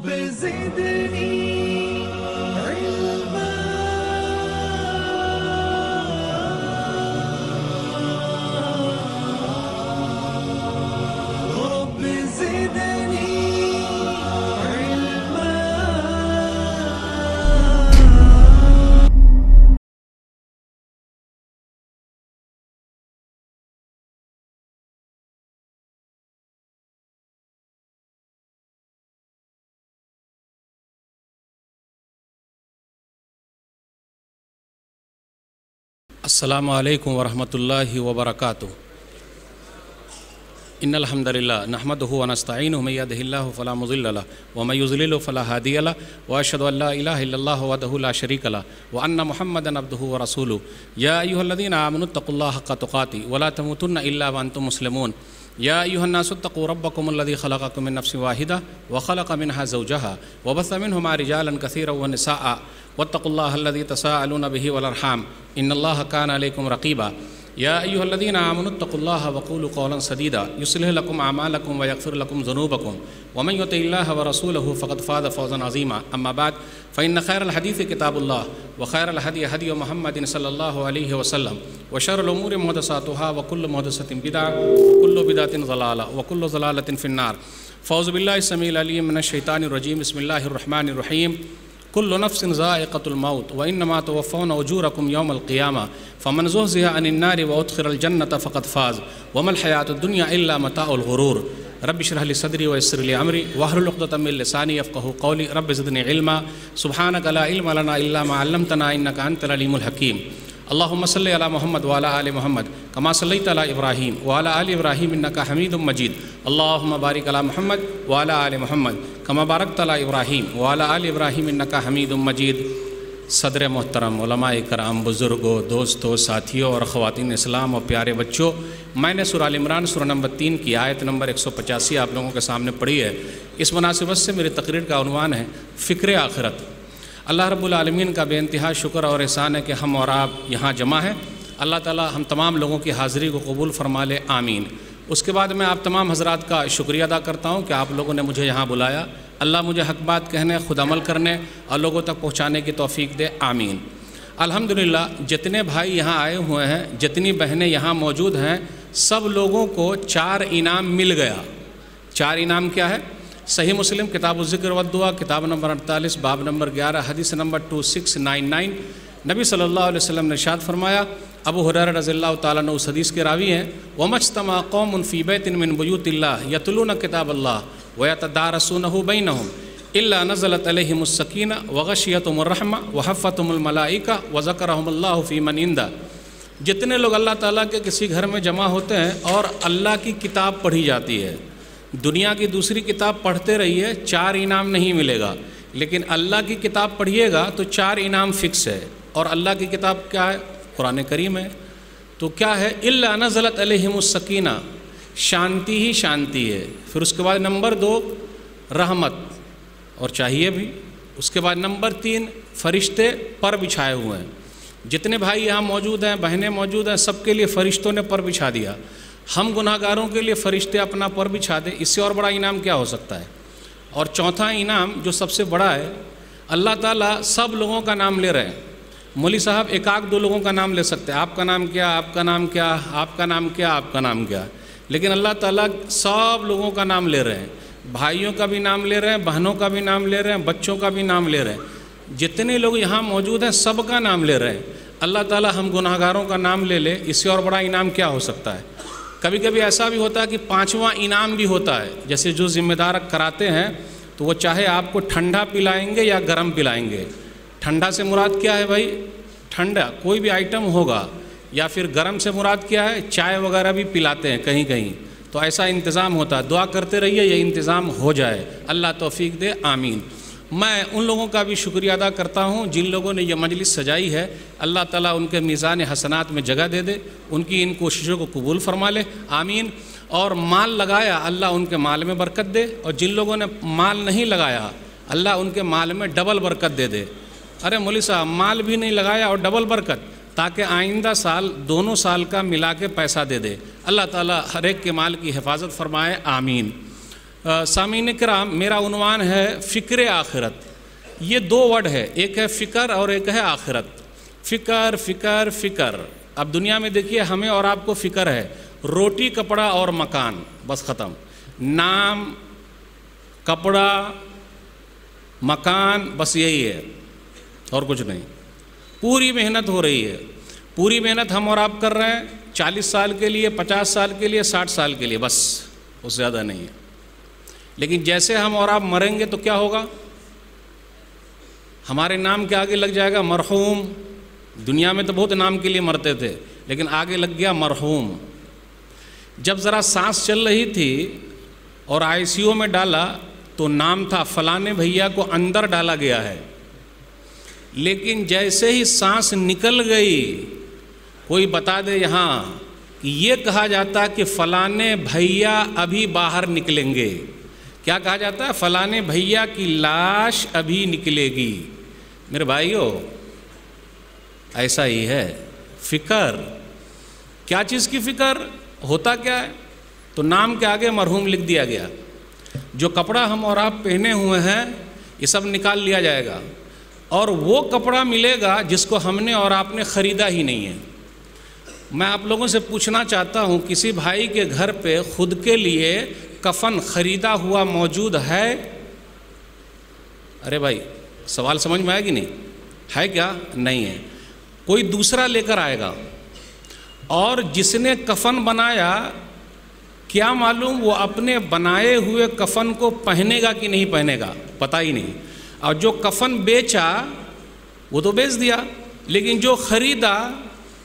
رب زدني علما رب زدني علما. السلام علیکم ورحمۃ اللہ وبرکاتہ. ان الحمد للہ نحمده ونستعینه من یهده الله فلا مضل له ومن یضلل فلا هادی له واشهد ان لا الہ الا اللہ وحده لا شریک له وان محمدا عبده ورسوله. یا ایها الذین آمنوا اتقوا الله حق تقاته ولا تموتن الا وانتم مسلمون. یا ایها الناس اتقوا ربکم الذی خلقکم من نفس واحدہ وخلق منها زوجها وبث منهما رجالا كثيرا ونساء واتقوا الله الذي تساءلون به والارحام ان الله كان عليكم رقيبا. یا ایها الذین آمنوا اتقوا الله وقولوا قولا سدیدا یصلح لكم اعمالکم ویغفر لكم ذنوبکم ومن یطع الله ورسوله فقد فاز فوزا عظیما. اما بعد فإن خیر الحدیث کتاب الله وخیر الهدی هدی محمد صلی الله علیه وسلم وشر الامور محدثاتها وكل محدثة بدعة وكل بدعة ضلالة وكل ضلالة في النار. فاعوذ بالله السميع العليم من الشیطان الرجیم. بسم الله الرحمن الرحیم. کل نفس ذائقۃ الموت وانما توفون اجورکم یوم القیامہ فمن زحزح عن النار وادخل الجنۃ فقد فاز وما الحیاۃ الدنیا الا متاع الغرور. رب اشرح لي صدری ويسر لي امری واحلل عقدۃ من لسانی یفقهوا قولی. رب زدنی علما سبحانک لا علم لنا الا ما علمتنا انک انت العلیم الحکیم. اللهم صل على محمد وعلى آل محمد كما صليت على إبراهيم وعلى آل إبراهيم إنك حميد مجيد. اللهم بارك على محمد وعلى آل محمد كما باركت على إبراهيم وعلى آل إبراهيم إنك حميد مجيد. صدر محترم، علماء کرام، بزرگوں، دوستوں، ساتھیوں اور خواتین اسلام اور پیارے بچوں، میں نے سورہ آل عمران سورہ نمبر 3 کی آیت نمبر 185 آپ لوگوں کے سامنے پڑھی ہے. اس مناسبت سے میری تقریر کا عنوان ہے فکر آخرت. اللہ رب العالمین کا بے انتہا شکر اور احسان ہے کہ ہم اور آپ یہاں جمع ہیں. اللہ تعالی ہم تمام لوگوں کی حاضری کو قبول فرما لے، آمین. اس کے بعد میں آپ تمام حضرات کا شکریہ ادا کرتا ہوں کہ آپ لوگوں نے مجھے یہاں بلایا. اللہ مجھے حق بات کہنے، خود عمل کرنے اور لوگوں تک پہنچانے کی توفیق دے، آمین. الحمدللہ جتنے بھائی یہاں آئے ہوئے ہیں، جتنی بہنیں یہاں موجود ہیں، سب لوگوں کو 4 انعام مل گیا. 4 انعام کیا ہے؟ صحیح مسلم کتاب الذکر والدعا کتاب نمبر 48 باب نمبر 11 حدیث نمبر 2699. نبی صلی اللہ علیہ وسلم نے ارشاد فرمایا، ابو ہریرہ رضی اللہ تعالیٰ عنہ اس حدیث کے راوی ہیں، وَمَا اجْتَمَعَ قَوْمٌ فِي بَيْتٍ مِّن بُيُوتِ اللَّهِ يَتْلُونَ كِتَابَ اللَّهِ وَيَتَدَارَسُونَهُ بَيْنَهُمْ إِلَّا نَزَلَتْ عَلَيْهِمُ السَّكِينَةُ وَغَشِيَتْهُمُ الرَّحْمَةُ وَحَفَّتْهُمُ الْمَلَائِكَةُ وَذَكَرَهُمُ اللَّهُ فِي مَنْ عِندَهُ. جتنے لوگ اللہ تعالیٰ کے کسی گھر میں جمع ہوتے ہیں اور اللہ کی کتاب پڑھی جاتی ہے، دنیا کی دوسری کتاب پڑھتے رہیے، 4 انعام نہیں ملے گا، لیکن اللہ کی کتاب پڑھیے گا تو 4 انعام فکس ہے. اور اللہ کی کتاب کیا ہے؟ قرآن کریم ہے. تو کیا ہے؟ الا نزلت علیہم السکینہ، شانتی ہی شانتی ہے. پھر اس کے بعد نمبر 2 رحمت، اور چاہیے بھی. اس کے بعد نمبر 3 فرشتے پر بچھائے ہوئے ہیں. جتنے بھائی یہاں موجود ہیں، بہنیں موجود ہیں، سب کے لیے فرشتوں نے پر بچھا دیا. ہم گناہ گاروں کے لیے فرشتے اپنا پر بچھا دیں، اس سے اور بڑا انعام کیا ہو سکتا ہے؟ اور چوتھا انعام جو سب سے بڑا ہے، اللہ تعالیٰ سب لوگوں کا نام لے رہے ہیں. مولوی صاحب 1-2 لوگوں کا نام لے سکتے ہیں، آپ کا نام کیا، آپ کا نام کیا، آپ کا نام کیا، آپ کا نام کیا، لیکن اللہ تعالیٰ سب لوگوں کا نام لے رہے ہیں. بھائیوں کا بھی نام لے رہے ہیں، بہنوں کا بھی نام لے رہے ہیں، بچوں کا بھی نام لے رہے ہیں. جتنے لوگ یہاں موجود ہیں سب کا نام لے رہے ہیں. اللہ تعالیٰ ہم گناہ گاروں کا نام لے لے، اس سے اور بڑا انعام کیا ہو سکتا ہے؟ کبھی کبھی ایسا بھی ہوتا ہے کہ 5واں انعام بھی ہوتا ہے. جیسے جو ذمہ دار کراتے ہیں تو وہ چاہے آپ کو ٹھنڈا پلائیں گے یا گرم پلائیں گے. ٹھنڈا سے مراد کیا ہے بھائی؟ ٹھنڈا کوئی بھی آئٹم ہوگا. یا پھر گرم سے مراد کیا ہے؟ چائے وغیرہ بھی پلاتے ہیں کہیں کہیں. تو ایسا انتظام ہوتا ہے. دعا کرتے رہیے یہ انتظام ہو جائے، اللہ توفیق دے، آمین. میں ان لوگوں کا بھی شکریہ ادا کرتا ہوں جن لوگوں نے یہ مجلس سجائی ہے. اللہ تعالیٰ ان کے میزان حسنات میں جگہ دے دے، ان کی ان کوششوں کو قبول فرما لے، آمین. اور مال لگایا، اللہ ان کے مال میں برکت دے. اور جن لوگوں نے مال نہیں لگایا، اللہ ان کے مال میں ڈبل برکت دے دے. ارے مولوی صاحب مال بھی نہیں لگایا اور ڈبل برکت، تاکہ آئندہ سال دونوں سال کا ملا کے پیسہ دے دے. اللہ تعالیٰ ہر ایک کے مال کی حفاظت فرمائے، آمین. سامعین کرام، میرا عنوان ہے فکر آخرت۔ یہ دو ورڈ ہے، ایک ہے فکر اور ایک ہے آخرت۔ فکر فکر فکر۔ اب دنیا میں دیکھیے ہمیں اور آپ کو فکر ہے، روٹی کپڑا اور مکان، بس ختم۔ نام، کپڑا، مکان، بس یہی ہے اور کچھ نہیں۔ پوری محنت ہو رہی ہے، پوری محنت ہم اور آپ کر رہے ہیں 40 سال کے لیے، 50 سال کے لیے، 60 سال کے لیے، بس اس سے زیادہ نہیں ہے۔ لیکن جیسے ہم اور آپ مریں گے تو کیا ہوگا؟ ہمارے نام کے آگے لگ جائے گا مرحوم۔ دنیا میں تو بہت نام کے لیے مرتے تھے، لیکن آگے لگ گیا مرحوم۔ جب ذرا سانس چل رہی تھی اور ICU میں ڈالا تو نام تھا فلانے بھیا کو اندر ڈالا گیا ہے، لیکن جیسے ہی سانس نکل گئی کوئی بتا دے یہاں، یہ کہا جاتا کہ فلانے بھیا ابھی باہر نکلیں گے۔ کیا کہا جاتا ہے؟ فلانے بھیا کی لاش ابھی نکلے گی۔ میرے بھائیو، ایسا ہی ہے فکر۔ کیا چیز کی فکر؟ ہوتا کیا ہے؟ تو نام کے آگے مرحوم لکھ دیا گیا۔ جو کپڑا ہم اور آپ پہنے ہوئے ہیں یہ سب نکال لیا جائے گا، اور وہ کپڑا ملے گا جس کو ہم نے اور آپ نے خریدا ہی نہیں ہے۔ میں آپ لوگوں سے پوچھنا چاہتا ہوں، کسی بھائی کے گھر پہ خود کے لیے کفن خریدا ہوا موجود ہے؟ ارے بھائی سوال سمجھ میں آئے گی نہیں؟ ہے کیا؟ نہیں ہے۔ کوئی دوسرا لے کر آئے گا، اور جس نے کفن بنایا کیا معلوم وہ اپنے بنائے ہوئے کفن کو پہنے گا کہ نہیں پہنے گا، پتہ ہی نہیں۔ اور جو کفن بیچا وہ تو بیچ دیا، لیکن جو خریدا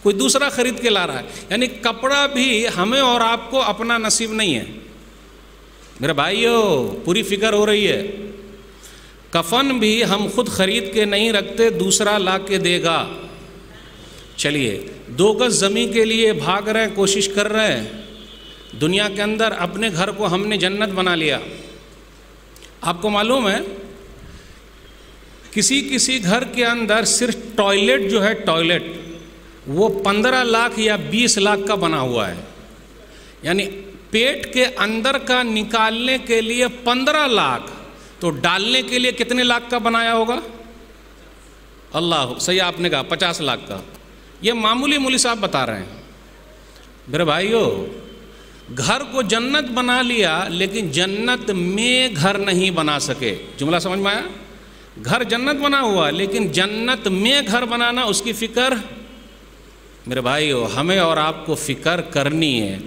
کوئی دوسرا خرید کے لا رہا ہے۔ یعنی کپڑا بھی ہمیں اور آپ کو اپنا نصیب نہیں ہے۔ میرے بھائیو، پوری فکر ہو رہی ہے۔ کفن بھی ہم خود خرید کے نہیں رکھتے، دوسرا لا کے دے گا۔ چلیے، 2 گز زمین کے لیے بھاگ رہے ہیں، کوشش کر رہے ہیں۔ دنیا کے اندر اپنے گھر کو ہم نے جنت بنا لیا۔ آپ کو معلوم ہے کسی گھر کے اندر صرف ٹوائلٹ جو ہے، ٹوائلٹ وہ 15 لاکھ یا 20 لاکھ کا بنا ہوا ہے۔ یعنی پیٹ کے اندر کا نکالنے کے لیے 15 لاکھ، تو ڈالنے کے لیے کتنے لاکھ کا بنایا ہوگا؟ اللہ، صحیح آپ نے کہا 50 لاکھ کا۔ یہ معمولی مولوی صاحب بتا رہے ہیں۔ میرے بھائیو، گھر کو جنت بنا لیا لیکن جنت میں گھر نہیں بنا سکے۔ جملہ سمجھ میں آیا؟ گھر جنت بنا ہوا لیکن جنت میں گھر بنانا، اس کی فکر۔ میرے بھائیو، ہمیں اور آپ کو فکر کرنی ہے۔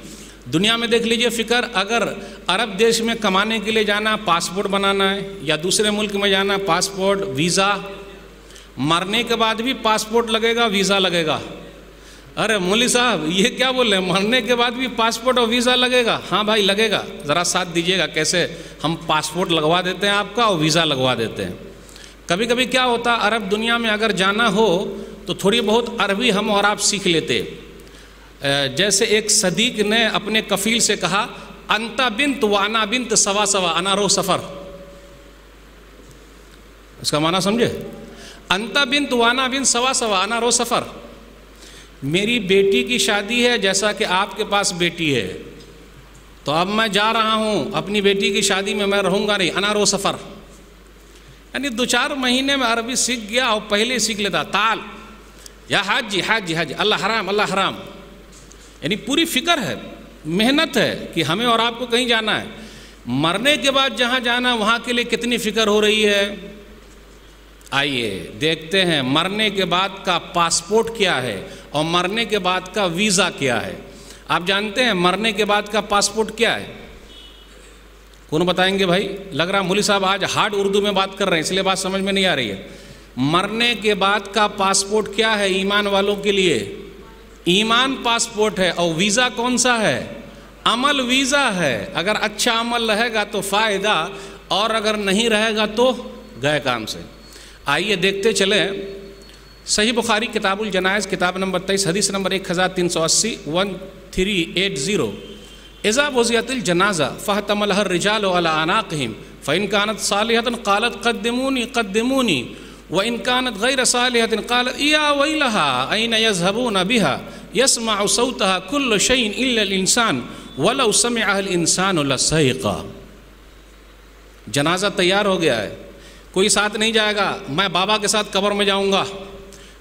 دنیا میں دیکھ لیجئے فکر، اگر عرب دیش میں کمانے کے لیے جانا، پاسپورٹ بنانا ہے، یا دوسرے ملک میں جانا، پاسپورٹ، ویزا، مرنے کے بعد بھی پاسپورٹ لگے گا، ویزا لگے گا۔ ارے مولوی صاحب یہ کیا بول رہے ہیں؟ مرنے کے بعد بھی پاسپورٹ اور ویزا لگے گا؟ ہاں بھائی لگے گا، ذرا ساتھ دیجیے گا کیسے ہم پاسپورٹ لگوا دیتے ہیں آپ کا اور ویزا لگوا دیتے ہیں۔ کبھی کبھی کیا ہوتا، عرب دنیا میں اگر جانا ہو تو تھوڑی بہت عربی ہم اور آپ سیکھ لیتے۔ جیسے ایک صدیق نے اپنے کفیل سے کہا، انتا بنت و انا بنت سوا سوا انا رو سفر۔ اس کا معنی سمجھے؟ انتا بنت و انا بنت سوا سوا انا رو سفر۔ میری بیٹی کی شادی ہے جیسا کہ آپ کے پاس بیٹی ہے، تو اب میں جا رہا ہوں اپنی بیٹی کی شادی میں، میں رہوں گا نہیں، انا رو سفر۔ یعنی 2-4 مہینے میں عربی سیکھ گیا اور پہلے سیکھ لیتا، تال یا حاجی حاجی حاجی، اللہ حرام اللہ حرام۔ یعنی پوری فکر ہے، محنت ہے کہ ہمیں اور آپ کو کہیں جانا ہے۔ مرنے کے بعد جہاں جانا وہاں کے لیے کتنی فکر ہو رہی ہے؟ آئیے دیکھتے ہیں مرنے کے بعد کا پاسپورٹ کیا ہے اور مرنے کے بعد کا ویزا کیا ہے۔ آپ جانتے ہیں مرنے کے بعد کا پاسپورٹ کیا ہے؟ کون بتائیں گے بھائی؟ لگ رہا مولوی صاحب آج ہارڈ اردو میں بات کر رہے ہیں، اس لیے بات سمجھ میں نہیں آ رہی ہے۔ مرنے کے بعد کا پاسپورٹ کیا ہے ایمان والوں کے لیے؟ ایمان پاسپورٹ ہے۔ اور ویزا کون سا ہے؟ عمل ویزا ہے۔ اگر اچھا عمل رہے گا تو فائدہ، اور اگر نہیں رہے گا تو گئے کام سے۔ آئیے دیکھتے چلیں، صحیح بخاری کتاب الجنائز کتاب نمبر 23 حدیث نمبر 1380 1380، اذا وضعت الجنازہ فاحتملها الرجال على اعناقهم فان كانت صالحة قالت قدموني قدموني وان كانت غير صالحة قالت يا ويلها اين يذهبون بها يسمع صوتها كل شيء الا الانسان ولو سمعها الانسان لصيق۔ جنازہ تیار ہو گیا ہے، کوئی ساتھ نہیں جائے گا، میں بابا کے ساتھ قبر میں جاؤں گا،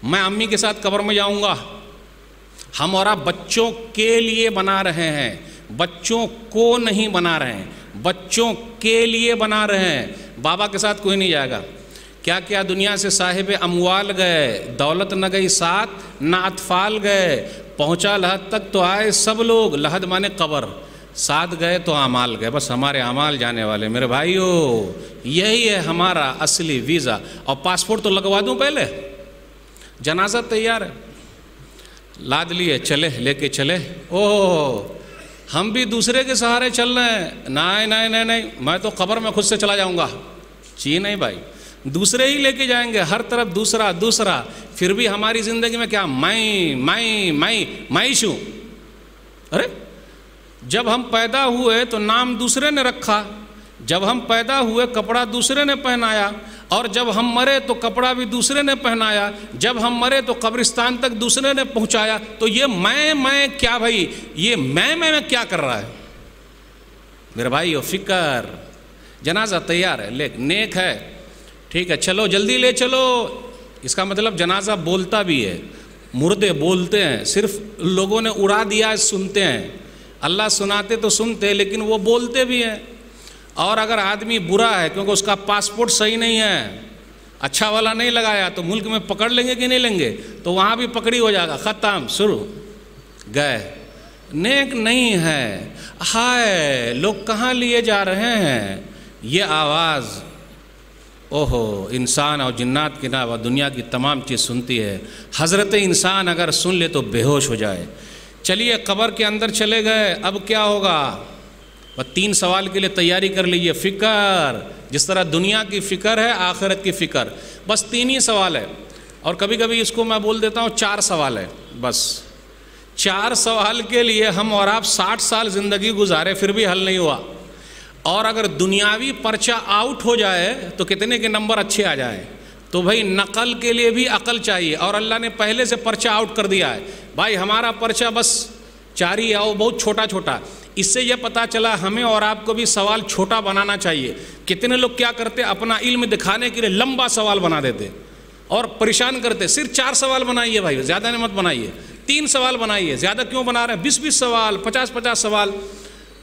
میں امی کے ساتھ قبر میں جاؤں گا۔ ہم اور آپ بچوں کے لیے بنا رہے ہیں، بچوں کو نہیں بنا رہے ہیں، بچوں کے لیے بنا رہے ہیں۔ بابا کے ساتھ کوئی نہیں جائے گا۔ کیا کیا دنیا سے صاحب اموال گئے، دولت نہ گئی ساتھ، نہ اطفال گئے، پہنچا لحد تک تو آئے سب لوگ، لحد مانے قبر، ساتھ گئے تو اعمال گئے، بس ہمارے اعمال جانے والے۔ میرے بھائیو، یہی ہے ہمارا اصلی ویزا۔ اور پاسپورٹ تو لگوا دوں پہلے، جنازہ تیار ہے، لاد لیے چلے، لے کے چلے۔ اوہ ہم بھی دوسرے کے سہارے چل رہے ہیں، نہیں، میں تو قبر میں خود سے چلا جاؤں گا۔ جی نہیں بھائی، دوسرے ہی لے کے جائیں گے، ہر طرف دوسرا، پھر بھی ہماری زندگی میں کیا میں ہوں۔ ارے جب ہم پیدا ہوئے تو نام دوسرے نے رکھا، جب ہم پیدا ہوئے کپڑا دوسرے نے پہنایا، اور جب ہم مرے تو کپڑا بھی دوسرے نے پہنایا، جب ہم مرے تو قبرستان تک دوسرے نے پہنچایا۔ تو یہ میں کیا بھائی، یہ میں کیا کر رہا ہے؟ میرے بھائیو فکر، جنازہ تیار ہے، نیک ہے، ٹھیک ہے، چلو جلدی لے چلو۔ اس کا مطلب جنازہ بولتا بھی ہے، مردے بولتے ہیں، صرف لوگوں نے اڑا دیا ہے، سنتے ہیں۔ اللہ سناتے تو سنتے، لیکن وہ بولتے بھی ہیں۔ اور اگر آدمی برا ہے کیونکہ اس کا پاسپورٹ صحیح نہیں ہے، اچھا والا نہیں لگایا، تو ملک میں پکڑ لیں گے کہ نہیں لیں گے؟ تو وہاں بھی پکڑی ہو جائے گا، ختم، شروع، گئے۔ نیک نہیں ہے، ہائے لوگ کہاں لیے جا رہے ہیں؟ یہ آواز اوہو انسان اور جنات کے علاوہ دنیا کی تمام چیز سنتی ہے۔ حضرت انسان اگر سن لے تو بے ہوش ہو جائے۔ چلیے قبر کے اندر چلے گئے، اب کیا ہوگا؟ بس 3 سوال کے لیے تیاری کر لیجئے۔ فکر، جس طرح دنیا کی فکر ہے، آخرت کی فکر، بس 3 ہی سوال ہے۔ اور کبھی کبھی اس کو میں بول دیتا ہوں 4 سوال ہے، بس 4 سوال کے لیے ہم اور آپ 60 سال زندگی گزارے پھر بھی حل نہیں ہوا۔ اور اگر دنیاوی پرچہ آؤٹ ہو جائے تو کتنے کے نمبر اچھے آ جائیں؟ تو بھائی نقل کے لیے بھی عقل چاہیے، اور اللہ نے پہلے سے پرچہ آؤٹ کر دیا ہے۔ بھائی ہمارا پرچہ بس 4 ہی ہے، وہ بہت چھوٹا۔ اس سے یہ پتہ چلا ہمیں اور آپ کو بھی سوال چھوٹا بنانا چاہیے۔ کتنے لوگ کیا کرتے، اپنا علم دکھانے کے لیے لمبا سوال بنا دیتے اور پریشان کرتے۔ صرف 4 سوال بنائیے بھائی، زیادہ مت بنائیے، 3 سوال بنائیے۔ زیادہ کیوں بنا رہے ہیں؟ 20 سوال، 50 سوال۔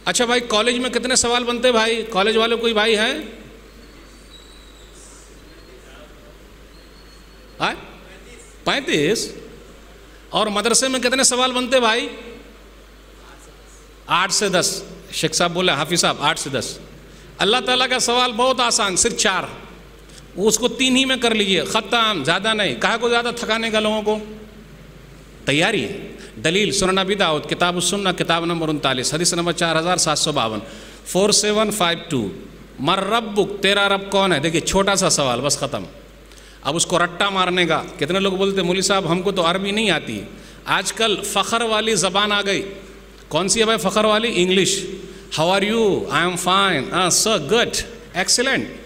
اچھا بھائی کالج میں کتنے سوال بنتے بھائی؟ کالج والے کوئی بھائی ہیں؟ 35۔ اور مدرسے میں کتنے سوال بنتے بھائی؟ 8 سے 10۔ شیخ صاحب بولے، حافظ صاحب 8 سے 10۔ اللہ تعالیٰ کا سوال بہت آسان، صرف 4، اس کو 3 ہی میں کر لیجئے، ختم، زیادہ نہیں۔ کہا کو زیادہ تھکانے کا لوگوں کو؟ تیاری ہے۔ دلیل سنن ابی داؤد کتاب السنہ کتاب نمبر 39 حدیث نمبر 4752 4752۔ من ربک، تیرا رب کون ہے؟ دیکھیے چھوٹا سا سوال، بس ختم۔ اب اس کو رٹا مارنے کا، کتنے لوگ بولتے مولوی صاحب ہم کو تو عربی نہیں آتی۔ آج کل فخر والی زبان آ گئی۔ کون سی ہے بھائی فخر والی؟ English. How are you? I am fine, sir good, excellent.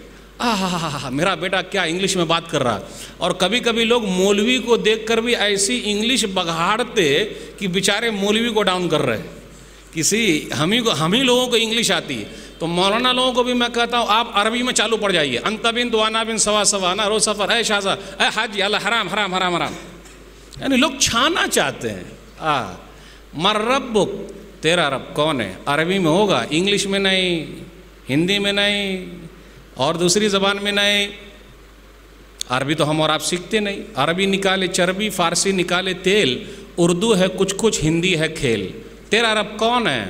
میرا بیٹا کیا انگلش میں بات کر رہا۔ اور کبھی کبھی لوگ مولوی کو دیکھ کر بھی ایسی انگلش بگاڑتے کہ بیچارے مولوی کو ڈاؤن کر رہے۔ ہم ہی لوگوں کو انگلش آتی ہے، تو مولانا لوگوں کو بھی میں کہتا ہوں آپ عربی میں چالو پڑ جائیے۔ انت بن دوانا بن سوا نا رو سفر، اے شاہ اے حاجی، اللہ حرام حرام حرام حرام، یعنی لوگ چھانا چاہتے ہیں۔ من ربک، تیرا رب کون ہے؟ عربی میں ہوگا، انگلش میں نہیں، ہندی میں نہیں، اور دوسری زبان میں نہیں۔ عربی تو ہم اور آپ سیکھتے نہیں۔ عربی نکالے چربی، فارسی نکالے تیل، اردو ہے کچھ، ہندی ہے کھیل۔ تیرا رب کون ہے؟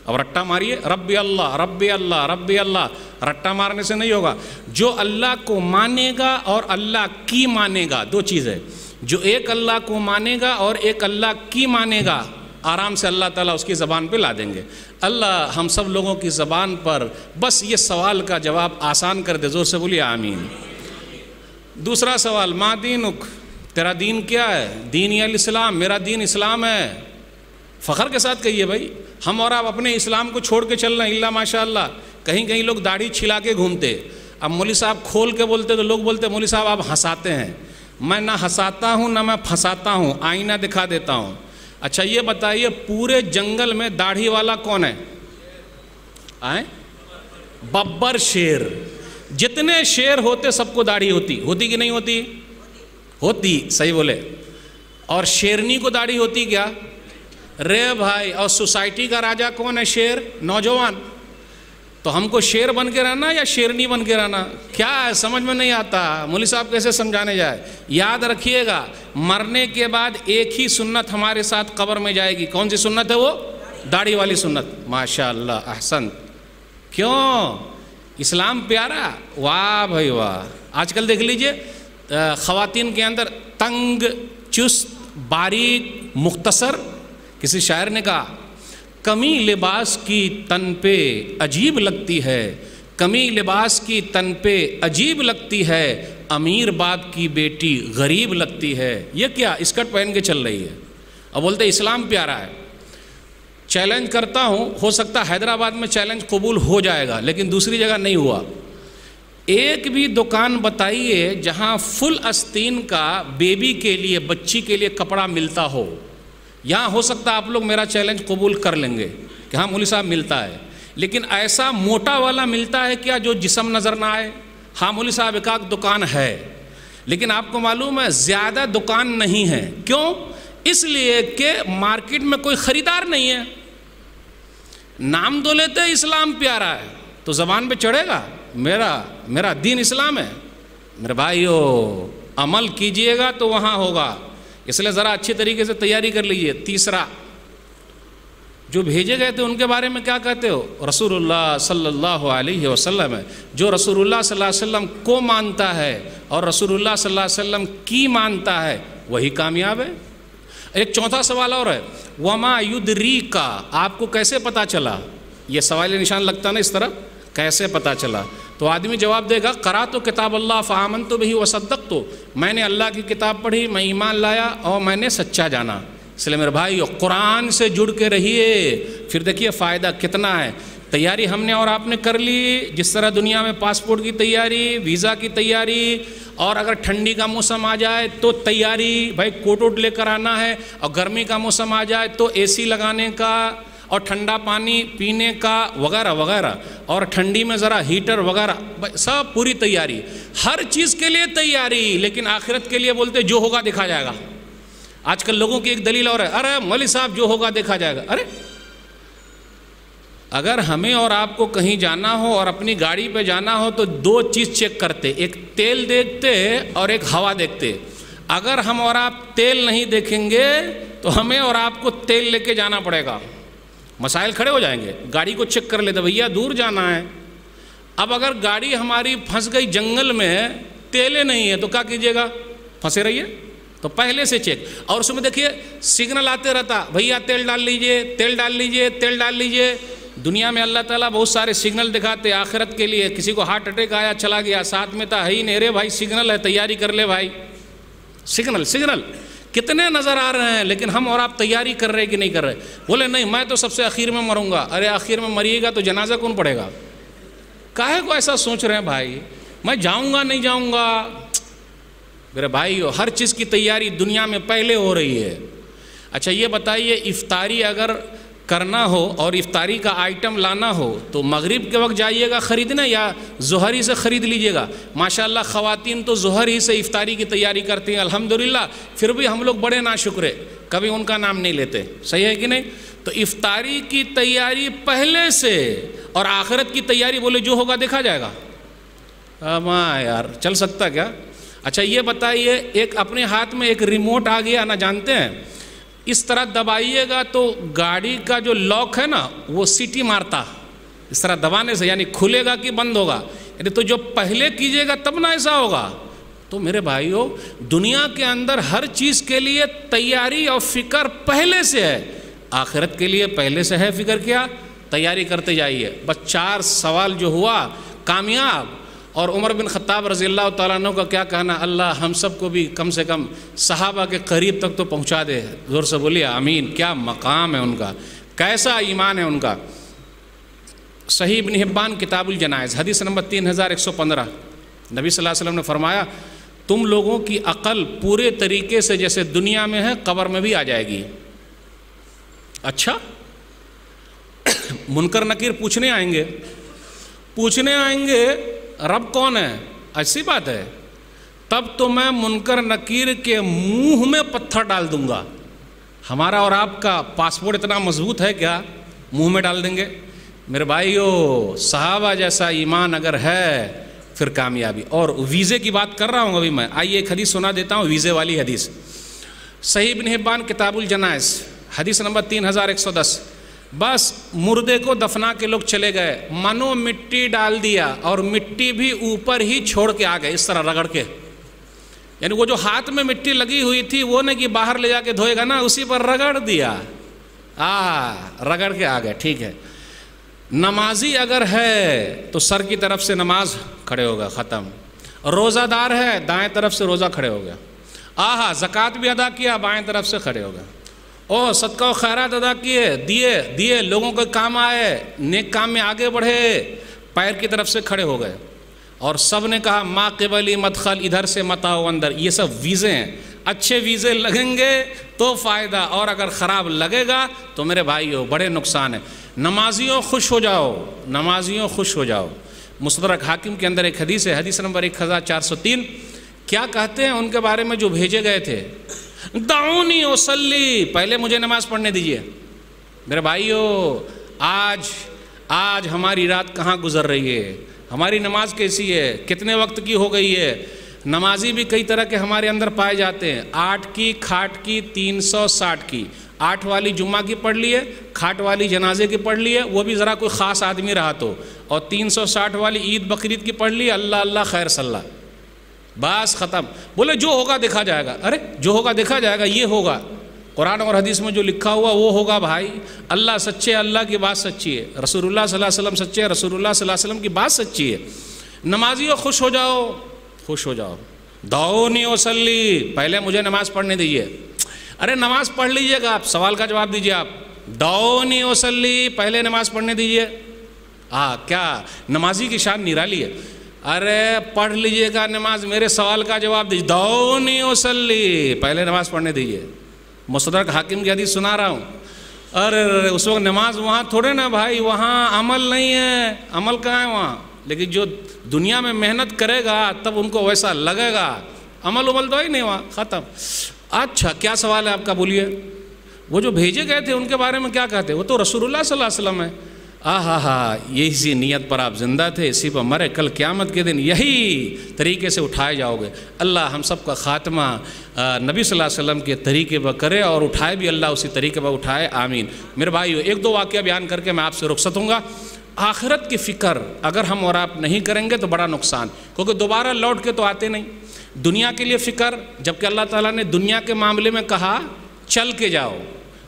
اب رٹا ماریے، ربی اللہ ربی اللہ ربی اللہ۔ رٹا مارنے سے نہیں ہوگا۔ جو اللہ کو مانے گا اور اللہ کی مانے گا، 2 چیزیں، جو ایک اللہ کو مانے گا اور ایک اللہ کی مانے گا، آرام سے اللہ تعالیٰ اس کی زبان پہ لا دیں گے۔ اللہ ہم سب لوگوں کی زبان پر بس یہ سوال کا جواب آسان کر دے، زور سے بولیے آمین۔ دوسرا سوال، ما دینک، تیرا دین کیا ہے؟ دین الاسلام، میرا دین اسلام ہے۔ فخر کے ساتھ کہیے بھائی، ہم اور آپ اپنے اسلام کو چھوڑ کے چل رہے ہیں، اللہ ماشاء اللہ۔ کہیں لوگ داڑھی چھلا کے گھومتے، اب مولوی صاحب کھول کے بولتے تو لوگ بولتے مولوی صاحب آپ ہنساتے ہیں۔ میں نہ ہنساتا ہوں نہ میں پھنساتا ہوں، آئینہ دکھا دیتا ہوں۔ اچھا یہ بتائیے پورے جنگل میں داڑھی والا کون ہے؟ ببر شیر. جتنے شیر ہوتے سب کو داڑھی ہوتی کہ نہیں ہوتی؟ ہوتی، صحیح بولے. اور شیرنی کو داڑھی ہوتی کیا؟ رے بھائی. اور سوسائٹی کا راجا کون ہے؟ شیر. نوجوان. تو ہم کو شیر بن کے رہنا یا شیرنی بن کے رہنا؟ کیا ہے سمجھ میں نہیں آتا. مولوی صاحب کیسے سمجھانے جائے؟ یاد رکھیے گا مرنے کے بعد ایک ہی سنت ہمارے ساتھ قبر میں جائے گی. کون سی سنت ہے وہ؟ داڑھی والی سنت. ماشاء اللہ احسن. کیوں؟ اسلام پیارا. واہ بھائی واہ. آج کل دیکھ لیجئے خواتین کے اندر تنگ، چست، باریک، مختصر. کسی شاعر نے کہا کمی لباس کی تن پہ عجیب لگتی ہے، کمی لباس کی تن پہ عجیب لگتی ہے، امیر باپ کی بیٹی غریب لگتی ہے. یہ کیا اسکرٹ پہن کے چل رہی ہے اور بولتے اسلام پیارا ہے. چیلنج کرتا ہوں، ہو سکتا ہے حیدرآباد میں چیلنج قبول ہو جائے گا لیکن دوسری جگہ نہیں ہوا. ایک بھی دکان بتائیے جہاں فل آستین کا بیبی کے لیے، بچی کے لیے کپڑا ملتا ہو. یہاں ہو سکتا ہے آپ لوگ میرا چیلنج قبول کر لیں گے کہ ہاں مولوی صاحب ملتا ہے، لیکن ایسا موٹا والا ملتا ہے کیا جو جسم نظر نہ آئے؟ ہاں مولوی صاحب ایک آدھ دکان ہے، لیکن آپ کو معلوم ہے زیادہ دکان نہیں ہے. کیوں؟ اس لیے کہ مارکیٹ میں کوئی خریدار نہیں ہے. نام تو لیتے اسلام پیارا ہے تو زبان پہ چڑھے گا میرا دین اسلام ہے. میرے بھائیو عمل کیجئے گا تو وہاں ہوگا. اس لیے ذرا اچھی طریقے سے تیاری کر لیجئے. تیسرا، جو بھیجے گئے تھے ان کے بارے میں کیا کہتے ہو؟ رسول اللہ صلی اللہ علیہ وسلم ہے. جو رسول اللہ صلی اللہ علیہ وسلم کو مانتا ہے اور رسول اللہ صلی اللہ علیہ وسلم کی مانتا ہے وہی کامیاب ہے. ایک چوتھا سوال اور ہے، وما یدریکا، آپ کو کیسے پتا چلا؟ یہ سوال نشان لگتا نا اس طرح، کیسے پتا چلا؟ تو آدمی جواب دے گا قرأت کتاب اللہ فآمنت بہ وصدقت، میں نے اللہ کی کتاب پڑھی، میں ایمان لایا اور میں نے سچا جانا. اس لیے میرے بھائی قرآن سے جڑ کے رہیے. پھر دیکھیے فائدہ کتنا ہے. تیاری ہم نے اور آپ نے کر لی، جس طرح دنیا میں پاسپورٹ کی تیاری، ویزا کی تیاری، اور اگر ٹھنڈی کا موسم آ جائے تو تیاری، بھائی کوٹ ووٹ لے کر آنا ہے، اور گرمی کا موسم آ جائے تو اے سی لگانے کا اور ٹھنڈا پانی پینے کا وغیرہ وغیرہ، اور ٹھنڈی میں ذرا ہیٹر وغیرہ، سب پوری تیاری، ہر چیز کے لیے تیاری. لیکن آخرت کے لیے بولتے جو ہوگا دیکھا جائے گا. آج کل لوگوں کی ایک دلیل اور ہے، ارے مولوی صاحب جو ہوگا دیکھا جائے گا. ارے اگر ہمیں اور آپ کو کہیں جانا ہو اور اپنی گاڑی پہ جانا ہو تو دو چیز چیک کرتے، ایک تیل دیکھتے اور ایک ہوا دیکھتے. اگر ہم اور آپ تیل نہیں دیکھیں گے تو ہمیں اور آپ کو تیل لے کے جانا پڑے گا. مسائل کھڑے ہو جائیں گے. گاڑی کو چیک کر لیتے، بھیا دور جانا ہے. اب اگر گاڑی ہماری پھنس گئی جنگل میں، تیلے نہیں ہے تو کیا کیجیے گا؟ پھنسے رہیے. تو پہلے سے چیک. اور اس میں دیکھیے سگنل آتے رہتا، بھیا تیل ڈال لیجئے، تیل ڈال لیجئے، تیل ڈال لیجئے. دنیا میں اللہ تعالیٰ بہت سارے سگنل دکھاتے آخرت کے لیے. کسی کو ہارٹ اٹیک آیا چلا گیا، ساتھ میں تھا ہی نہیں، رے بھائی سگنل ہے تیاری کر لے بھائی. سگنل کتنے نظر آ رہے ہیں، لیکن ہم اور آپ تیاری کر رہے کہ نہیں کر رہے؟ بولے نہیں میں تو سب سے آخر میں مروں گا. ارے آخر میں مریے گا تو جنازہ کون پڑے گا؟ کاہے کو ایسا سوچ رہے ہیں بھائی؟ میں جاؤں گا نہیں جاؤں گا؟ میرے بھائی ہر چیز کی تیاری دنیا میں پہلے ہو رہی ہے. اچھا یہ بتائیے افطاری اگر کرنا ہو اور افطاری کا آئٹم لانا ہو تو مغرب کے وقت جائیے گا خریدنا یا ظہر ہی سے خرید لیجئے گا؟ ماشاءاللہ خواتین تو ظہر ہی سے افطاری کی تیاری کرتی ہیں الحمدللہ. پھر بھی ہم لوگ بڑے ناشکرے، کبھی ان کا نام نہیں لیتے. صحیح ہے کہ نہیں؟ تو افطاری کی تیاری پہلے سے، اور آخرت کی تیاری بولے جو ہوگا دیکھا جائے گا. ماں یار چل سکتا کیا؟ اچھا یہ بتائیے ایک اپنے ہاتھ میں ایک ریموٹ آ گیا نا، جانتے ہیں اس طرح دبائیے گا تو گاڑی کا جو لاک ہے نا وہ سیٹی مارتا، اس طرح دبانے سے، یعنی کھلے گا کہ بند ہوگا. یعنی تو جو پہلے کیجئے گا تب نہ ایسا ہوگا. تو میرے بھائیو دنیا کے اندر ہر چیز کے لیے تیاری اور فکر پہلے سے ہے. آخرت کے لیے پہلے سے ہے فکر، کیا تیاری کرتے جائیے. بس 4 سوال جو ہوا کامیاب. اور عمر بن خطاب رضی اللہ تعالیٰ عنہ کا کیا کہنا، اللہ ہم سب کو بھی کم سے کم صحابہ کے قریب تک تو پہنچا دے. زور سے بولیے آمین. کیا مقام ہے ان کا، کیسا ایمان ہے ان کا. صحیح ابن حبان کتاب الجنائز حدیث نمبر 3115، نبی صلی اللہ علیہ وسلم نے فرمایا تم لوگوں کی عقل پورے طریقے سے جیسے دنیا میں ہے قبر میں بھی آ جائے گی. اچھا منکر نکیر پوچھنے آئیں گے، پوچھنے آئیں گے رب کون ہے، ایسی بات ہے، تب تو میں منکر نکیر کے منہ میں پتھر ڈال دوں گا۔ ہمارا اور آپ کا پاسپورٹ اتنا مضبوط ہے کیا منہ میں ڈال دیں گے؟ میرے بھائیو، صحابہ جیسا ایمان اگر ہے پھر کامیابی۔ اور ویزے کی بات کر رہا ہوں ابھی میں، آئیے ایک حدیث سنا دیتا ہوں، ویزے والی حدیث، صحیح ابن حبان کتاب الجنائز حدیث نمبر 3110۔ بس مردے کو دفنا کے لوگ چلے گئے، منو مٹی ڈال دیا اور مٹی بھی اوپر ہی چھوڑ کے آ گئے، اس طرح رگڑ کے، یعنی وہ جو ہاتھ میں مٹی لگی ہوئی تھی وہ نہیں کہ باہر لے جا کے دھوئے گا نا، اسی پر رگڑ دیا، رگڑ کے آ گئے۔ ٹھیک ہے، نمازی اگر ہے تو سر کی طرف سے نماز کھڑے ہوگا، ختم۔ روزہ دار ہے دائیں طرف سے روزہ کھڑے ہو گیا، زکوٰۃ بھی ادا کیا بائیں طرف سے کھڑے ہو گیا، صدقہ و خیرات ادا کیے، دیے لوگوں کے کام آئے، نیک کام میں آگے بڑھے، پیر کی طرف سے کھڑے ہو گئے، اور سب نے کہا ما قبلی مدخل، ادھر سے مت آؤ اندر۔ یہ سب ویزے ہیں، اچھے ویزے لگیں گے تو فائدہ، اور اگر خراب لگے گا تو میرے بھائیو بڑے نقصان ہیں۔ نمازیوں خوش ہو جاؤ، نمازیوں خوش ہو جاؤ۔ مستدرک حاکم کے اندر ایک حدیث ہے، حدیث نمبر 1403، کیا کہتے ہیں ان کے بارے میں جو بھیجے گئے تھے؟ دعونی اصلی، پہلے مجھے نماز پڑھنے دیجئے۔ میرے بھائیو، آج ہماری رات کہاں گزر رہی ہے، ہماری نماز کیسی ہے، کتنے وقت کی ہو گئی ہے؟ نمازی بھی کئی طرح کے ہمارے اندر پائے جاتے ہیں، 8 کی، کھاٹ کی، 360 کی، 8 والی جمعہ کی پڑھ لیے، کھاٹ والی جنازے کی پڑھ لیے، وہ بھی ذرا کوئی خاص آدمی رہا تو، اور 360 والی عید بقرعید کی پڑھ لی، اللہ اللہ خیر صلی اللہ، بس ختم۔ بولے جو ہوگا دیکھا جائے گا، ارے جو ہوگا دیکھا جائے گا، یہ ہوگا قرآن اور حدیث میں جو لکھا ہوا وہ ہوگا بھائی۔ اللہ سچے، اللہ کی بات سچی ہے، رسول اللہ صلی اللہ علیہ وسلم سچے، رسول اللہ صلی اللہ علیہ وسلم کی بات سچی ہے۔ نمازیوں خوش ہو جاؤ، خوش ہو جاؤ۔ دعونی اصلی، پہلے مجھے نماز پڑھنے دیجیے۔ ارے نماز پڑھ لیجئے گا، آپ سوال کا جواب دیجئے، آپ دعونی اصلی، پہلے نماز پڑھنے دیجئے۔ کیا نمازی کی شان نرالی ہے؟ ارے پڑھ لیجئے گا نماز، میرے سوال کا جواب دیجئے، دعونی اصلی، پہلے نماز پڑھنے دیجئے۔ مستدرک حاکم کی حدیث سنا رہا ہوں۔ ارے اس وقت نماز وہاں تھوڑے نا بھائی، وہاں عمل نہیں ہے، عمل کہاں ہے وہاں؟ لیکن جو دنیا میں محنت کرے گا تب ان کو ویسا لگے گا، عمل تو ہی نہیں وہاں، ختم۔ اچھا کیا سوال ہے آپ کا، بولیے۔ وہ جو بھیجے گئے تھے ان کے بارے میں کیا کہتے؟ وہ تو رسول اللہ صلی اللہ علیہ وسلم ہے۔ یہ اسی نیت پر آپ زندہ تھے، اسی پر مرے، کل قیامت کے دن یہی طریقے سے اٹھائے جاؤ گے۔ اللہ ہم سب کا خاتمہ نبی صلی اللہ علیہ وسلم کے طریقے پر کرے، اور اٹھائے بھی اللہ اسی طریقے پر اٹھائے، آمین۔ میرے بھائیو، ایک دو واقعہ بیان کر کے میں آپ سے رخصت ہوں گا۔ آخرت کی فکر اگر ہم اور آپ نہیں کریں گے تو بڑا نقصان، کیونکہ دوبارہ لوٹ کے تو آتے نہیں۔ دنیا کے لیے فکر، جبکہ اللہ تعالیٰ نے دنیا کے معاملے میں کہا چل کے جاؤ،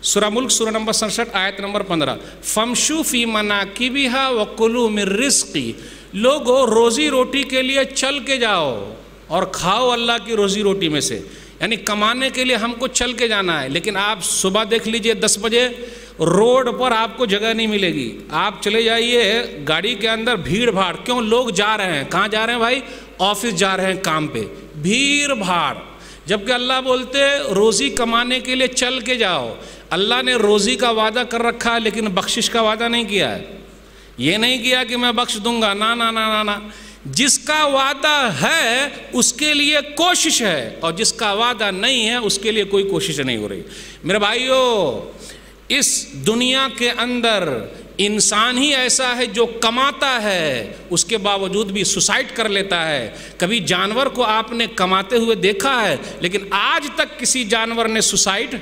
سورہ ملک سورہ نمبر 67 آیت نمبر 15، فَامْشُوا فِي مَنَاكِبِهَا وَكُلُوا مِن رِزْقِهِ، لوگو روزی روٹی کے لیے چل کے جاؤ اور کھاؤ اللہ کی روزی روٹی میں سے، یعنی کمانے کے لیے ہم کو چل کے جانا ہے۔ لیکن آپ صبح دیکھ لیجئے 10 بجے روڈ پر آپ کو جگہ نہیں ملے گی، آپ چلے جائیے گاڑی کے اندر، بھیڑ بھاڑ، کیوں؟ لوگ جا رہے ہیں، کہاں جا رہے ہیں بھائی؟ آفس جا رہے ہیں، کام پہ، بھیڑ بھاڑ۔ جبکہ اللہ بولتے روزی کمانے کے لیے چل کے جاؤ۔ اللہ نے روزی کا وعدہ کر رکھا ہے لیکن بخشش کا وعدہ نہیں کیا ہے، یہ نہیں کیا کہ میں بخش دوں گا، نا نا نا نا نا۔ جس کا وعدہ ہے اس کے لیے کوشش ہے، اور جس کا وعدہ نہیں ہے اس کے لیے کوئی کوشش نہیں ہو رہی۔ میرے بھائیو، اس دنیا کے اندر انسان ہی ایسا ہے جو کماتا ہے اس کے باوجود بھی سوسائڈ کر لیتا ہے۔ کبھی جانور کو آپ نے کماتے ہوئے دیکھا ہے، لیکن آج تک کسی جانور نے سوسائڈ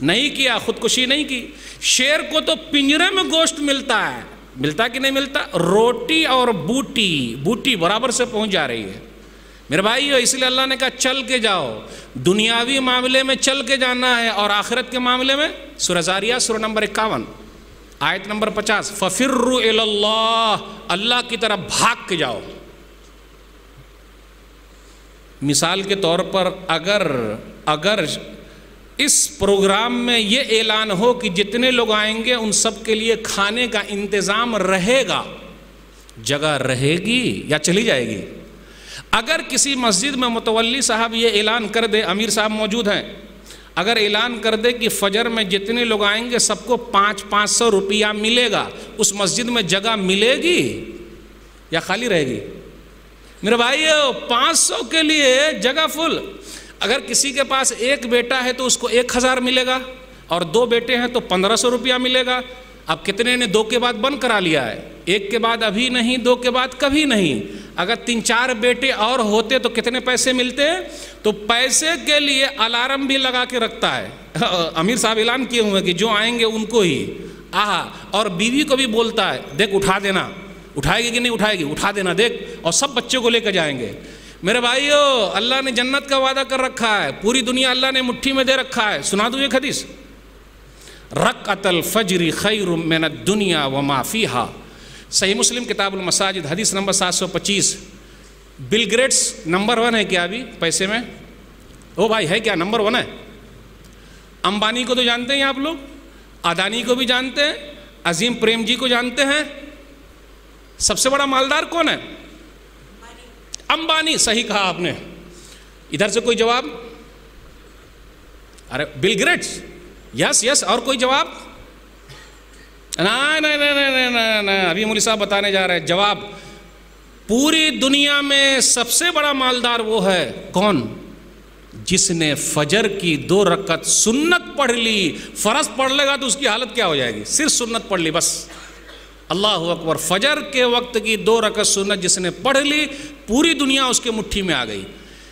نہیں کیا، خودکشی نہیں کی۔ شیر کو تو پنجرے میں گوشت ملتا ہے، ملتا کہ نہیں ملتا؟ روٹی اور بوٹی برابر سے پہنچ جا رہی ہے۔ میرے بھائیو، اس لیے اللہ نے کہا چل کے جاؤ، دنیاوی معاملے میں چل کے جانا ہے، اور آخرت کے معاملے میں سورہ زاریات سورہ نمبر 51 آیت نمبر 50، فَفِرُّوا إِلَى اللَّهِ، اللہ کی طرف بھاگ کے جاؤ۔ مثال کے طور پر اگر اس پروگرام میں یہ اعلان ہو کہ جتنے لوگ آئیں گے ان سب کے لیے کھانے کا انتظام رہے گا، جگہ رہے گی یا چلی جائے گی؟ اگر کسی مسجد میں متولی صاحب یہ اعلان کر دے، امیر صاحب موجود ہیں، اگر اعلان کر دے کہ فجر میں جتنے لوگ آئیں گے سب کو 500 روپیہ ملے گا، اس مسجد میں جگہ ملے گی؟ یا خالی رہے گی؟ میرے بھائیو 500 کے لیے جگہ فل. اگر کسی کے پاس ایک بیٹا ہے تو اس کو 1000 ملے گا, اور 2 بیٹے ہیں تو 1500 روپیہ ملے گا. اب کتنے نے 2 کے بعد بند کرا لیا ہے, 1 کے بعد ابھی نہیں, 2 کے بعد کبھی نہیں. اگر 3-4 بیٹے اور ہوتے تو کتنے پیسے ملتے؟ تو پیسے کے لیے الارم بھی لگا کے رکھتا ہے. امیر صاحب اعلان کیے ہوئے کہ جو آئیں گے ان کو ہی. اور بیوی کو بھی بولتا ہے دیکھ اٹھا دینا, اٹھائے گی کہ نہیں اٹھائے گی, اٹھا دینا دیکھ, اور سب بچے کو لے کے جائیں گے. میرے بھائیو اللہ نے جنت کا وعدہ کر رکھا ہے, پوری دنیا اللہ نے مٹھی میں دے رکھا ہے. سنا دوں ایک حدیث, رکعت الفجر خیر من الدنیا وما فیہا, صحیح مسلم کتاب المساجد حدیث نمبر 725. بل گیٹس نمبر 1 ہے کیا ابھی پیسے میں؟ او بھائی ہے کیا نمبر 1 ہے؟ امبانی کو تو جانتے ہیں آپ لوگ, اڈانی کو بھی جانتے ہیں, عظیم پریم جی کو جانتے ہیں. سب سے بڑا مالدار کون ہے؟ امبانی. صحیح کہا آپ نے. ادھر سے کوئی جواب؟ ارے بل گیٹس, یس. اور کوئی جواب؟ نہیں, ابھی مولوی صاحب بتانے جا رہے ہیں جواب. پوری دنیا میں سب سے بڑا مالدار وہ ہے کون؟ جس نے فجر کی 2 رکعت سنت پڑھ لی. فرض پڑھ لے گا تو اس کی حالت کیا ہو جائے گی؟ صرف سنت پڑھ لی بس. اللہ اکبر. فجر کے وقت کی 2 رکعت سنت جس نے پڑھ لی, پوری دنیا اس کے مٹھی میں آ گئی.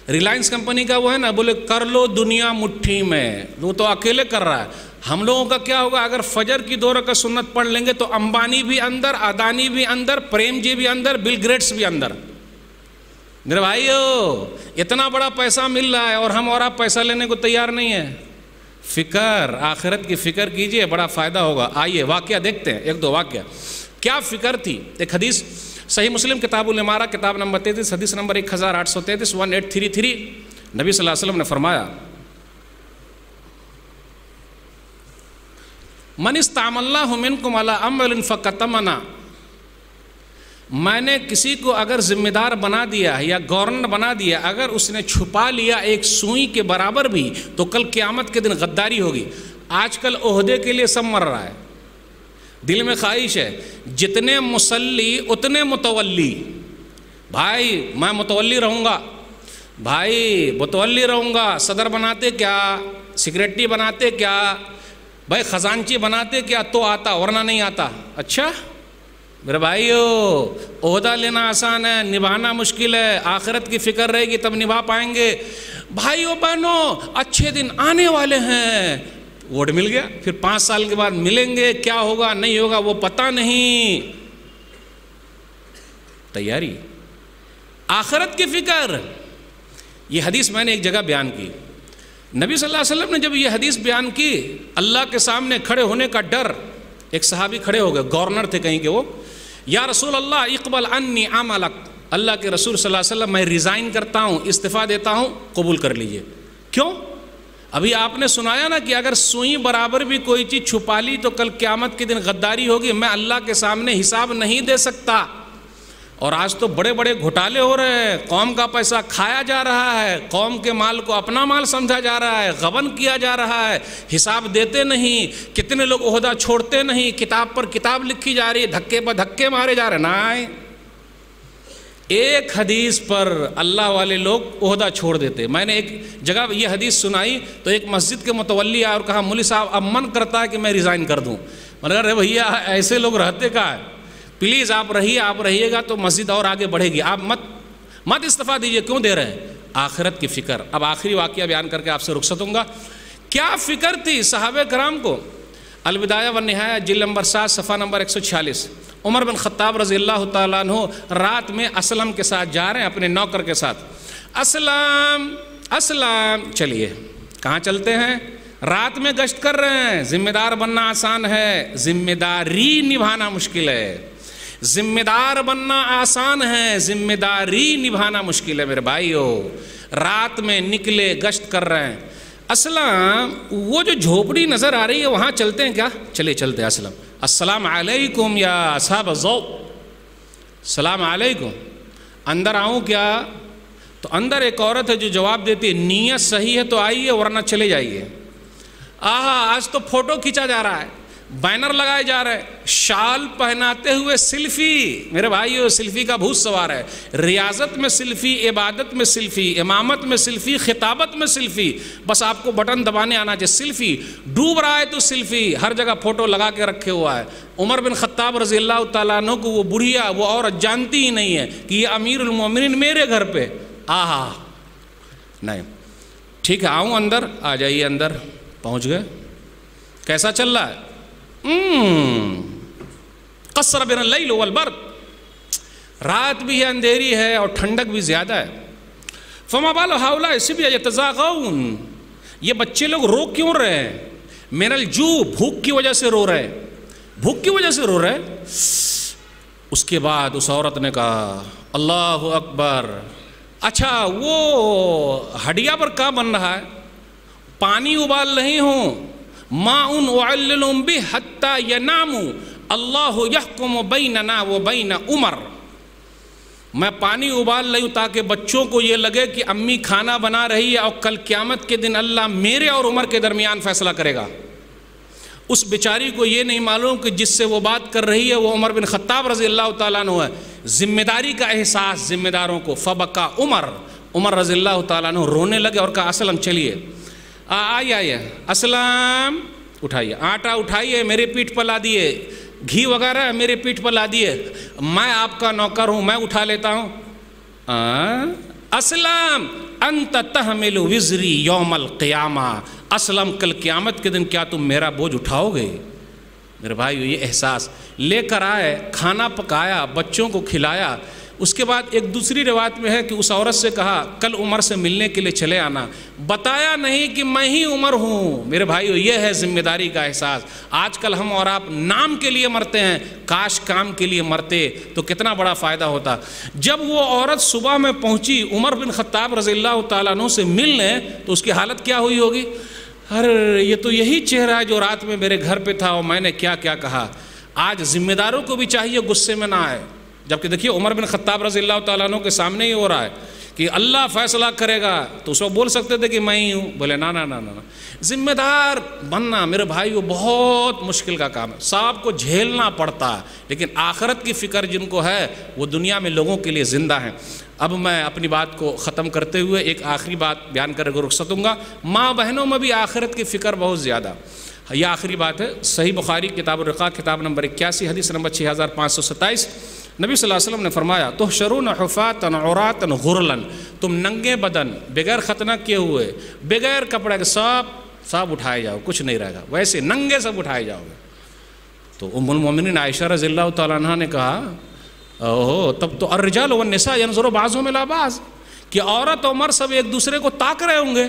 ریلائنس کمپنی کا وہ ہے نا, بولے کر لو دنیا مٹھی میں, وہ تو اکیلے کر رہا ہے. ہم لوگوں کا کیا ہوگا اگر فجر کی 2 رکعت سنت پڑھ لیں گے تو امبانی بھی اندر, اڈانی بھی اندر, پریم جی بھی اندر, بل گیٹس بھی اندر. میرے بھائیو اتنا بڑا پیسہ مل رہا ہے اور ہم اور آپ پیسہ لینے کو تیار نہیں ہے. فکر, آخرت کی فکر کیجئے, بڑا فائدہ ہوگا. آئیے واقعہ دیکھتے ہیں, 1-2 واقعہ. کیا فکر تھی؟ ایک حدیث صحیح مسلم کتاب الامارہ کتاب نمبر 33 حدیث نمبر 1833 1833. نبی صلی اللہ علیہ وسلم نے فرمایا, من استعملناہ منکم علی عمل فکتمنا, میں نے کسی کو اگر ذمہ دار بنا دیا یا گورنر بنا دیا, اگر اس نے چھپا لیا ایک سوئی کے برابر بھی, تو کل قیامت کے دن غداری ہوگی. آج کل عہدے کے لیے سب مر رہا ہے. دل میں خواہش ہے جتنے مصلی اتنے متولی. بھائی میں متولی رہوں گا, بھائی متولی رہوں گا. صدر بناتے کیا, سیکریٹری بناتے کیا, بھائی خزانچی بناتے کیا, تو آتا ورنہ نہیں آتا. اچھا میرے بھائیو عہدہ لینا آسان ہے, نبھانا مشکل ہے. آخرت کی فکر رہے گی تب نبھا پائیں گے. بھائیو بہنوں اچھے دن آنے والے ہیں. ووٹ مل گیا, پھر 5 سال کے بعد ملیں گے, کیا ہوگا نہیں ہوگا وہ پتہ نہیں. تیاری, آخرت کی فکر. یہ حدیث میں نے ایک جگہ بیان کی. نبی صلی اللہ علیہ وسلم نے جب یہ حدیث بیان کی, اللہ کے سامنے کھڑے ہونے کا ڈر. ایک صحابی کھڑے ہو گئے, گورنر تھے کہیں کہ وہ, یا رسول اللہ اقبل انی عملک, اللہ کے رسول صلی اللہ علیہ وسلم میں ریزائن کرتا ہوں, استعفیٰ دیتا ہوں, قبول کر لیجئے. کیوں؟ ابھی آپ نے سنایا نا کہ اگر سوئی برابر بھی کوئی چیز چھپا لی تو کل قیامت کے دن غداری ہوگی, میں اللہ کے سامنے حساب نہیں دے سکتا. اور آج تو بڑے بڑے گھوٹالے ہو رہے ہیں, قوم کا پیسہ کھایا جا رہا ہے, قوم کے مال کو اپنا مال سمجھا جا رہا ہے, غبن کیا جا رہا ہے, حساب دیتے نہیں. کتنے لوگ عہدہ چھوڑتے نہیں, کتاب پر کتاب لکھی جا رہی ہے, دھکے پر دھکے مارے جا رہے ہیں. ایک حدیث پر اللہ والے لوگ عہدہ چھوڑ دیتے. میں نے ایک جگہ یہ حدیث سنائی تو ایک مسجد کے متولی آئے اور کہا مولوی صاحب اب من کرتا ہے کہ میں ریزائن کر دوں. میں نے کہا ارے بھیا ایسے لوگ رہتے کہاں ہے, پلیز آپ رہیے گا تو مسجد اور آگے بڑھے گی, آپ مت استعفیٰ دیجئے. کیوں دے رہے ہیں؟ آخرت کی فکر. اب آخری واقعہ بیان کر کے آپ سے رخصت ہوں گا. کیا فکر تھی صحابہ کرام کو؟ البدایہ والنہایہ جلد نمبر 7 صفحہ نمبر 146. عمر بن خطاب رضی اللہ تعالیٰ عنہ رات میں اسلم کے ساتھ جا رہے ہیں, اپنے نوکر کے ساتھ. اسلام چلیے کہاں چلتے ہیں؟ رات میں گشت کر رہے ہیں. ذمہ دار بننا آسان ہے, ذمہ داری نبھانا مشکل ہے. ذمہ دار بننا آسان ہے, ذمہ داری نبھانا مشکل ہے. میرے بھائیو رات میں نکلے, گشت کر رہے ہیں. اسلم وہ جو جھوپڑی نظر آ رہی ہے وہاں چلتے ہیں کیا؟ چلتے اسلم. السلام علیکم یا اصحاب الذوق, السلام علیکم, اندر آؤں کیا؟ تو اندر ایک عورت ہے جو جواب دیتی ہے نیت صحیح ہے تو آئیے ورنہ چلے جائیے. آج تو فوٹو کھینچا جا رہا ہے, بینر لگائے جا رہے ہیں، شال پہناتے ہوئے سیلفی، میرے بھائیو سیلفی کا بھوت سوار ہے، ریاضت میں سیلفی، عبادت میں سیلفی، امامت میں سیلفی، خطابت میں سیلفی، بس آپ کو بٹن دبانے آنا چاہیے، سیلفی، ڈوب رہا ہے تو سیلفی، ہر جگہ فوٹو لگا کے رکھے ہوا ہے۔ عمر بن خطاب رضی اللہ تعالیٰ عنہ کو وہ بڑھیا وہ عورت جانتی ہی نہیں ہے کہ یہ امیر المومنین میرے گھر پہ، آہا نہیں، ٹھیک ہے آؤں اندر، آ جائیے اندر، پہنچ گئے، کیسا چل رہا ہے؟ قصر بین اللیل والبرد، رات بھی ہے، اندھیری ہے اور ٹھنڈک بھی زیادہ ہے۔ فما بال ہؤلاء الصبیہ یتزاغون، یہ بچے لوگ رو کیوں رہے ہیں؟ من الجوع، بھوک کی وجہ سے رو رہے ہیں، بھوک کی وجہ سے رو رہے ہیں۔ اس کے بعد اس عورت نے کہا اللہ اکبر، اچھا وہ ہڈیا پر کیا بن رہا ہے؟ پانی ابال رہی ہوں، ماء اعللهم به حتى يناموا اللہ یحکم بیننا وبین عمر، میں پانی ابال رہی ہوں تاکہ بچوں کو یہ لگے کہ امی کھانا بنا رہی ہے اور کل قیامت کے دن اللہ میرے اور عمر کے درمیان فیصلہ کرے گا۔ اس بیچاری کو یہ نہیں معلوم کہ جس سے وہ بات کر رہی ہے وہ عمر بن خطاب رضی اللہ تعالیٰ عنہ ہے، ذمہ داری کا احساس ذمہ داروں کو۔ فبکا عمر رضی اللہ تعالیٰ عنہ رونے لگے اور کہا اسلم چلیے، آئیے اسلام، اٹھائیے آٹا، اٹھائیے میرے پیٹھ پر لا دیے، گھی وغیرہ میرے پیٹھ پر لا دیے، میں آپ کا نوکر ہوں، میں اٹھا لیتا ہوں۔ اسلم انت تحمل وزری یوم القیامہ، اسلم کل قیامت کے دن کیا تم میرا بوجھ اٹھاؤ گے؟ میرے بھائیو یہ احساس لے کر آئے، کھانا پکایا، بچوں کو کھلایا۔ اس کے بعد ایک دوسری روایت میں ہے کہ اس عورت سے کہا کل عمر سے ملنے کے لیے چلے آنا، بتایا نہیں کہ میں ہی عمر ہوں۔ میرے بھائیو یہ ہے ذمہ داری کا احساس۔ آج کل ہم اور آپ نام کے لیے مرتے ہیں، کاش کام کے لیے مرتے تو کتنا بڑا فائدہ ہوتا۔ جب وہ عورت صبح میں پہنچی عمر بن خطاب رضی اللہ تعالیٰ عنہ سے ملنے تو اس کی حالت کیا ہوئی ہوگی؟ ارے یہ تو یہی چہرہ ہے جو رات میں میرے گھر پہ تھا اور میں نے کیا کیا کہا۔ آج ذمہ داروں کو بھی چاہیے غصے میں نہ آئے، جبکہ دیکھیے عمر بن خطاب رضی اللہ تعالیٰ عنہ کے سامنے ہی ہو رہا ہے کہ اللہ فیصلہ کرے گا، تو اس وقت بول سکتے تھے کہ میں ہی ہوں، بولے نا نا نا نا۔ ذمہ دار بننا میرے بھائیو بہت مشکل کا کام ہے، سب کو جھیلنا پڑتا ہے، لیکن آخرت کی فکر جن کو ہے وہ دنیا میں لوگوں کے لیے زندہ ہیں۔ اب میں اپنی بات کو ختم کرتے ہوئے ایک آخری بات بیان کر کے رخصت ہوں گا۔ ماں بہنوں میں بھی آخرت کی فکر بہت زیادہ، یہ آخری بات ہے۔ صحیح بخاری کتاب الرقاق کتاب نمبر 81 حدیث نمبر 6527، نبی صلی اللہ علیہ وسلم نے فرمایا تحشرون حفاتا عراتا غرلا، تم ننگے بدن بغیر ختنہ کیے ہوئے بغیر کپڑے کے سب اٹھائے جاؤ، کچھ نہیں رہے گا، ویسے ننگے سب اٹھائے جاؤ گے۔ تو ام المومنین عائشہ رضی اللہ تعالیٰ عنہ نے کہا اوہ تب تو الرجال والنساء ينظر بعضهم الى بعض، کہ عورت اور مرد سب ایک دوسرے کو تاک رہے ہوں گے۔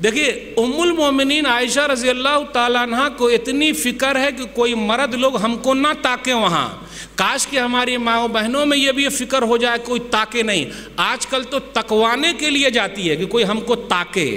دیکھیے ام المومنین عائشہ رضی اللہ تعالیٰ عنہ کو اتنی فکر ہے کہ کوئی مرد لوگ ہم کو نہ تاکیں وہاں، کاش کہ ہماری ماں بہنوں میں یہ بھی فکر ہو جائے کوئی تاکے نہیں۔ آج کل تو تکوانے کے لیے جاتی ہے کہ کوئی ہم کو تاکے،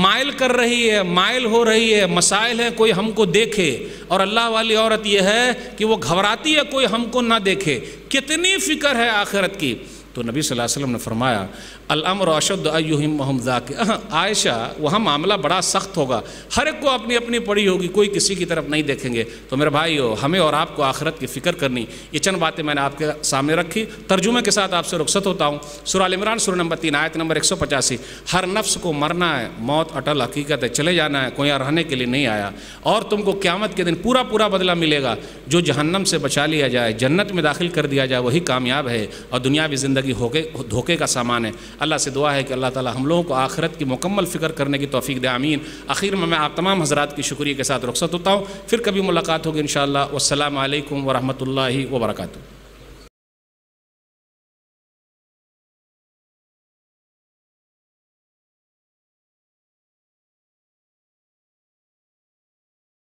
مائل کر رہی ہے، مائل ہو رہی ہے، مسائل ہے کوئی ہم کو دیکھے، اور اللہ والی عورت یہ ہے کہ وہ گھبراتی ہے کوئی ہم کو نہ دیکھے۔ کتنی فکر ہے آخرت کی۔ تو نبی صلی اللہ علیہ وسلم نے فرمایا الامر اشد ایہمہم ذاک، عائشہ وہاں معاملہ بڑا سخت ہوگا، ہر ایک کو اپنی اپنی پڑی ہوگی، کوئی کسی کی طرف نہیں دیکھیں گے۔ تو میرے بھائیو ہمیں اور آپ کو آخرت کی فکر کرنی، یہ چند باتیں میں نے آپ کے سامنے رکھی، ترجمے کے ساتھ آپ سے رخصت ہوتا ہوں۔ سورہ ال عمران سورہ نمبر 3 آیت نمبر 185، ہر نفس کو مرنا ہے، موت اٹل حقیقت ہے، چلے جانا ہے، کوئی یہاں رہنے کے لیے نہیں آیا، اور تم کو قیامت کے دن پورا بدلہ ملے گا۔ جو جہنم سے بچا لیا جائے، جنت میں داخل کر دیا جائے، وہی کامیاب ہے، اور دنیاوی زندگی دھوکے کا سامان ہے۔ اللہ سے دعا ہے کہ اللہ تعالی ہم لوگوں کو آخرت کی مکمل فکر کرنے کی توفیق دے، آمین۔ آخر میں آپ تمام حضرات کی شکریہ کے ساتھ رخصت ہوتا ہوں، پھر کبھی ملاقات ہوگی انشاءاللہ۔ والسلام علیکم ورحمۃ اللہ وبرکاتہ۔